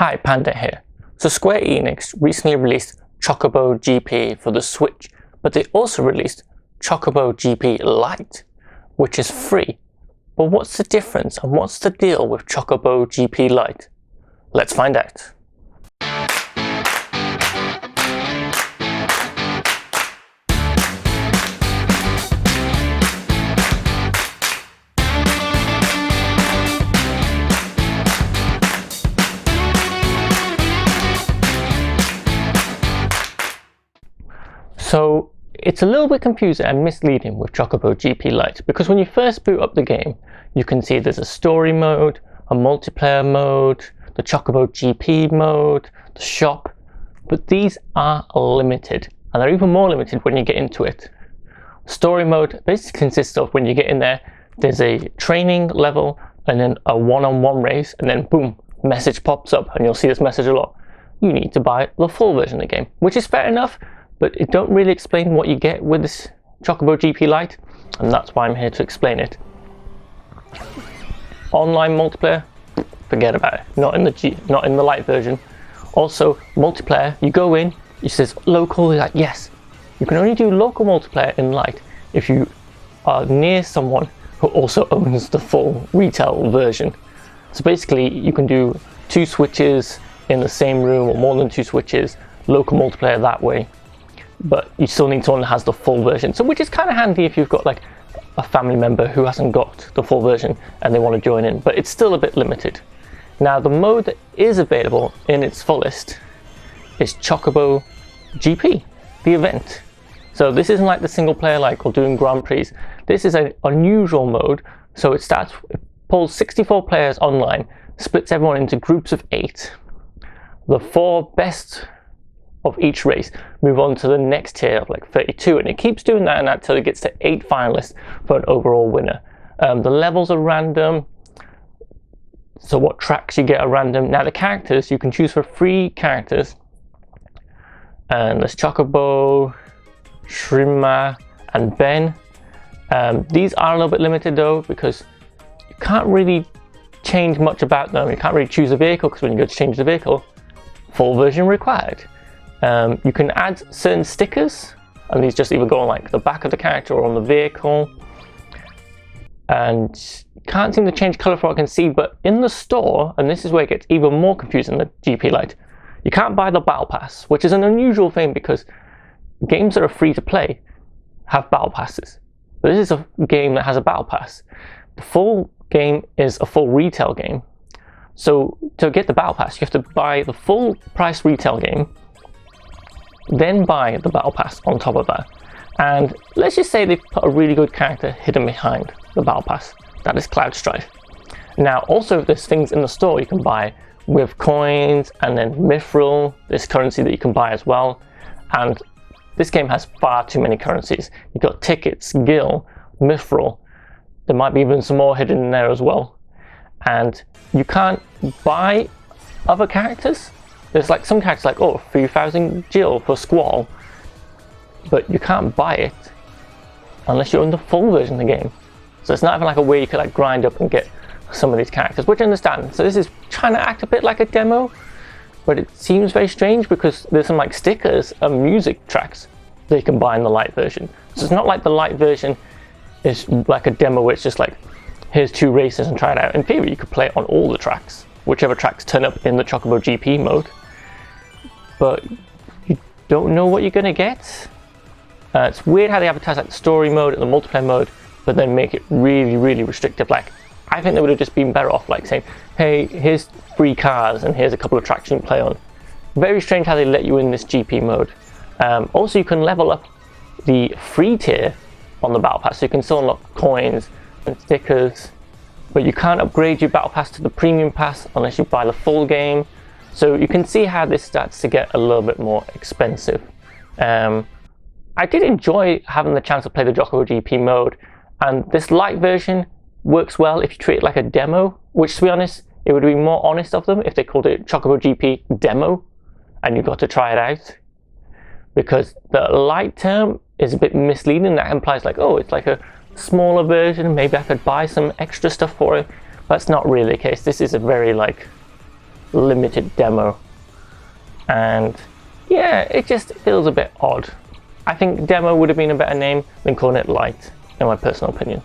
Hi, Panda here. So Square Enix recently released Chocobo GP for the Switch, but they also released Chocobo GP Lite, which is free. But what's the difference and what's the deal with Chocobo GP Lite? Let's find out. So it's a little bit confusing and misleading with Chocobo GP Lite because when you first boot up the game, you can see there's a story mode, a multiplayer mode, the Chocobo GP mode, the shop, but these are limited and they're even more limited when you get into it. Story mode basically consists of when you get in there, there's a training level and then a one-on-one race and then boom, message pops up and you'll see this message a lot. You need to buy the full version of the game, which is fair enough. But it don't really explain what you get with this Chocobo GP Lite, and that's why I'm here to explain it. Online multiplayer, forget about it. Not in the Lite version. Also, multiplayer, you go in, it says local, you're like yes. You can only do local multiplayer in Lite if you are near someone who also owns the full retail version. So basically, you can do 2 switches in the same room or more than 2 switches, local multiplayer that way. But you still need someone that has the full version, so which is kind of handy if you've got like a family member who hasn't got the full version and they want to join in, but it's still a bit limited. Now the mode that is available in its fullest is Chocobo GP, the event. So this isn't like the single player like or doing Grand Prix. This is an unusual mode, so it pulls 64 players online, splits everyone into groups of 8. The 4 best of each race move on to the next tier of like 32, and it keeps doing that and that until it gets to 8 finalists for an overall winner. The levels are random, so what tracks you get are random. Now the characters, you can choose for 3 characters, and there's Chocobo, Shrima and Ben. These are a little bit limited though because you can't really change much about them. You can't really choose a vehicle because when you go to change the vehicle, full version required. You can add certain stickers, and these just either go on like the back of the character or on the vehicle. And you can't seem to change color for what I can see, but in the store, and this is where it gets even more confusing than GP Lite, you can't buy the Battle Pass, which is an unusual thing because games that are free to play have Battle Passes. But this is a game that has a Battle Pass. The full game is a full retail game. So to get the Battle Pass, you have to buy the full price retail game, then buy the Battle Pass on top of that. And let's just say they've put a really good character hidden behind the Battle Pass. That is Cloud Strife. Now also there's things in the store you can buy with coins and then mithril, this currency that you can buy as well. And this game has far too many currencies. You've got tickets, gil, mithril. There might be even some more hidden in there as well. And you can't buy other characters. There's like some characters like, oh, 3,000 Jill for Squall, but you can't buy it unless you own the full version of the game. So it's not even like a way you could like grind up and get some of these characters, which I understand. So this is trying to act a bit like a demo, but it seems very strange because there's some like stickers and music tracks that you can buy in the Lite version. So it's not like the Lite version is like a demo where it's just like, here's 2 races and try it out. In theory, you could play it on all the tracks, whichever tracks turn up in the Chocobo GP mode. But you don't know what you're going to get. It's weird how they advertise like the story mode and the multiplayer mode, but then make it really, really restrictive. Like, I think they would have just been better off like saying, hey, here's 3 cars and here's a couple of tracks you can play on. Very strange how they let you in this GP mode. Also, you can level up the free tier on the Battle Pass, so you can still unlock coins and stickers, but you can't upgrade your Battle Pass to the Premium Pass unless you buy the full game. So you can see how this starts to get a little bit more expensive. I did enjoy having the chance to play the Chocobo GP mode, and this Lite version works well if you treat it like a demo, which to be honest, it would be more honest of them if they called it Chocobo GP Demo and you got to try it out. Because the Lite term is a bit misleading. That implies like, oh, it's like a smaller version, maybe I could buy some extra stuff for it. That's not really the case. This is a very like limited demo. And yeah, it just feels a bit odd. I think demo would have been a better name than calling it Lite, in my personal opinion.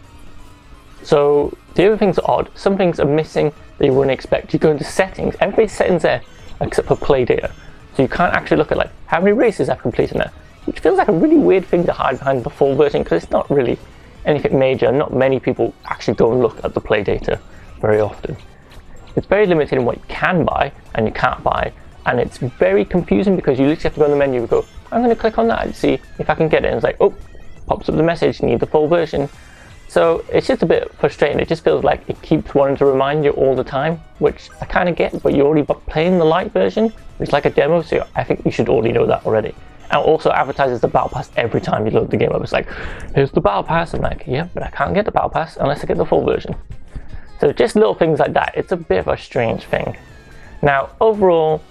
So the other things are odd. Some things are missing that you wouldn't expect. You go into settings, everybody's settings there except for play data. So you can't actually look at like how many races I've completed there, which feels like a really weird thing to hide behind the full version because it's not really anything major. Not many people actually go and look at the play data very often. It's very limited in what you can buy and you can't buy, and it's very confusing because you literally have to go in the menu and go, I'm going to click on that and see if I can get it, and it's like, oh, pops up the message, need the full version. So it's just a bit frustrating. It just feels like it keeps wanting to remind you all the time, which I kind of get, but you're already playing the Lite version. It's like a demo, so I think you should already know that already. And also advertises the Battle Pass every time you load the game up. It's like, here's the Battle Pass. I'm like, yeah, but I can't get the Battle Pass unless I get the full version. So just little things like that. It's a bit of a strange thing. Now, overall,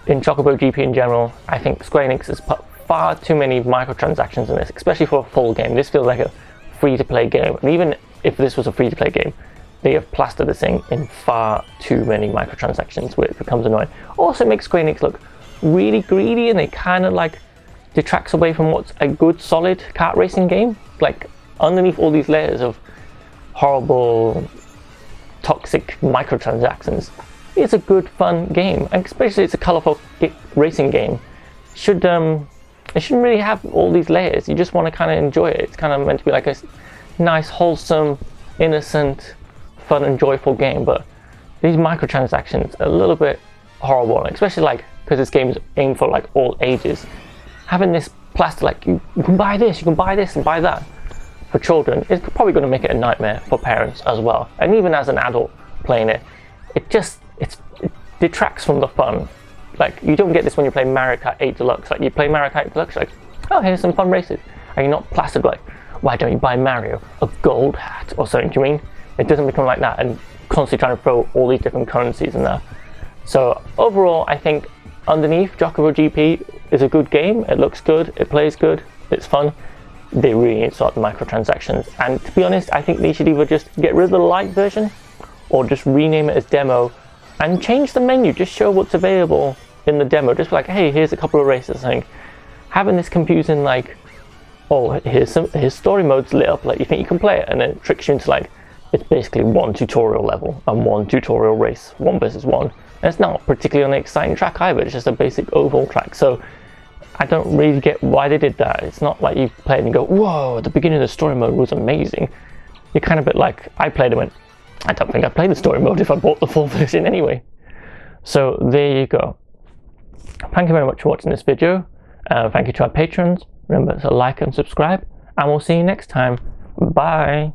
in Chocobo GP in general, I think Square Enix has put far too many microtransactions in this, especially for a full game. This feels like a free-to-play game, and even if this was a free-to-play game, they have plastered this thing in far too many microtransactions where it becomes annoying. Also, it makes Square Enix look really greedy, and it kind of like detracts away from what's a good, solid kart racing game. Like, underneath all these layers of horrible, toxic microtransactions, it's a good, fun game, and especially it's a colorful racing game. It shouldn't really have all these layers. You just want to kind of enjoy it. It's kind of meant to be like a nice, wholesome, innocent, fun and joyful game, but these microtransactions are a little bit horrible, especially like because this game is aimed for like all ages. Having this plaster like you can buy this, you can buy this and buy that for children is probably going to make it a nightmare for parents as well. And even as an adult playing it, it detracts from the fun. Like, you don't get this when you play Mario Kart 8 Deluxe. Like, you play Mario Kart 8 Deluxe, like, oh, here's some fun races. And you're not plastered like, why don't you buy Mario a gold hat or something? Do you mean? It doesn't become like that and constantly trying to throw all these different currencies in there. So overall, I think underneath, Chocobo GP is a good game. It looks good, it plays good, it's fun. They really need to sort the microtransactions. And to be honest, I think they should either just get rid of the Lite version or just rename it as demo and change the menu. Just show what's available in the demo. Just be like, hey, here's a couple of races. I think having this confusing like, oh, here's story modes lit up, like you think you can play it, and then it tricks you into like, it's basically one tutorial level and one tutorial race, 1 versus 1. And it's not particularly on an exciting track either, it's just a basic oval track. So I don't really get why they did that. It's not like you play it and go, whoa, at the beginning of the story mode was amazing. You're kind of a bit like, I played and went, I don't think I'd play the story mode if I bought the full version anyway. So there you go. Thank you very much for watching this video. Thank you to our patrons. Remember to like and subscribe, and we'll see you next time. Bye.